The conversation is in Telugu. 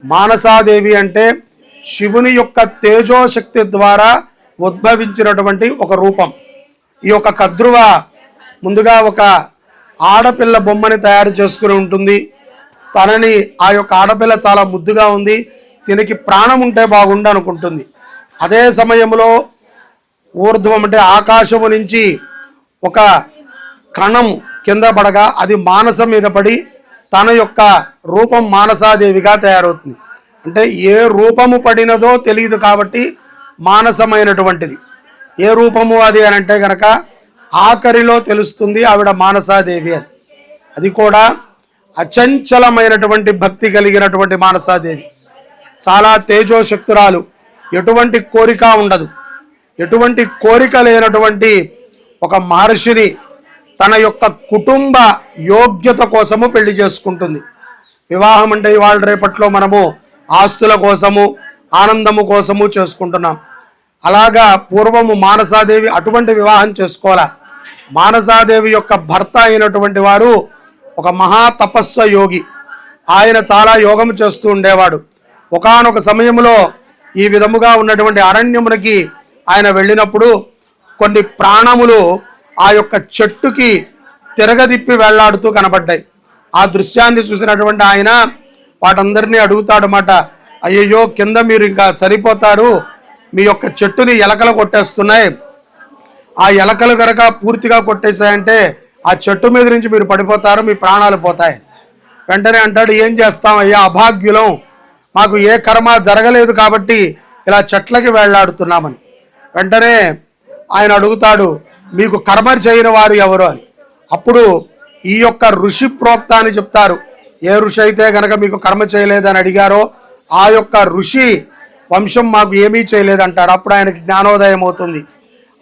మానసాదేవి అంటే శివుని యొక్క తేజోశక్తి ద్వారా ఉద్భవించినటువంటి ఒక రూపం. ఈ యొక్క కద్రువ ముందుగా ఒక ఆడపిల్ల బొమ్మని తయారు చేసుకుని ఉంటుంది. తనని ఆ యొక్క ఆడపిల్ల చాలా ముద్దుగా ఉంది, దీనికి ప్రాణం ఉంటే బాగుండు అనుకుంటుంది. అదే సమయంలో ఊర్ధ్వం అంటే ఆకాశము నుంచి ఒక కణం కింద పడగా అది మానసం మీద పడి తన యొక్క రూపం మానసాదేవిగా తయారవుతుంది. అంటే ఏ రూపము పడినదో తెలియదు కాబట్టి మానసమైనటువంటిది. ఏ రూపము అది అని అంటే కనుక ఆఖరిలో తెలుస్తుంది ఆవిడ మానసాదేవి అని. అది కూడా అచంచలమైనటువంటి భక్తి కలిగినటువంటి మానసాదేవి. చాలా తేజోశక్తురాలు, ఎటువంటి కోరిక ఉండదు. ఎటువంటి కోరిక లేనటువంటి ఒక మహర్షిని తన యొక్క కుటుంబ యోగ్యత కోసము పెళ్లి చేసుకుంటుంది. వివాహం అంటే ఇవాళ రేపట్లో మనము ఆస్తుల కోసము ఆనందము కోసము చేసుకుంటున్నాం. అలాగా పూర్వము మానసాదేవి అటువంటి వివాహం చేసుకోవాల. మానసాదేవి యొక్క భర్త అయినటువంటి వారు ఒక మహా తపస్వ యోగి. ఆయన చాలా యోగము చేస్తూ ఉండేవాడు. ఒకానొక సమయంలో ఈ విధముగా ఉన్నటువంటి అరణ్యమునికి ఆయన వెళ్ళినప్పుడు కొన్ని ప్రాణములు ఆ యొక్క చెట్టుకి తిరగదిప్పి వెళ్లాడుతూ కనబడ్డాయి. ఆ దృశ్యాన్ని చూసినటువంటి ఆయన వాటందరినీ అడుగుతాడనమాట, అయ్యయ్యో కింద మీరు ఇంకా చనిపోతారు, మీ యొక్క చెట్టుని ఎలకలు కొట్టేస్తున్నాయి, ఆ ఎలకలు కనుక పూర్తిగా కొట్టేశాయంటే ఆ చెట్టు మీద నుంచి మీరు పడిపోతారు, మీ ప్రాణాలు పోతాయి. వెంటనే అంటాడు, ఏం చేస్తాం అయ్యా, అభాగ్యులం, మాకు ఏ కర్మ జరగలేదు కాబట్టి ఇలా చెట్లకి వేళ్లాడుతున్నామని. వెంటనే ఆయన అడుగుతాడు, మీకు కర్మ చేయని వారు ఎవరు అని. అప్పుడు ఈ యొక్క ఋషి ప్రోక్త అని చెప్తారు. ఏ ఋషి అయితే కనుక మీకు కర్మ చేయలేదని అడిగారో ఆ యొక్క ఋషి వంశం మాకు ఏమీ చేయలేదంటాడు. అప్పుడు ఆయనకి జ్ఞానోదయం అవుతుంది.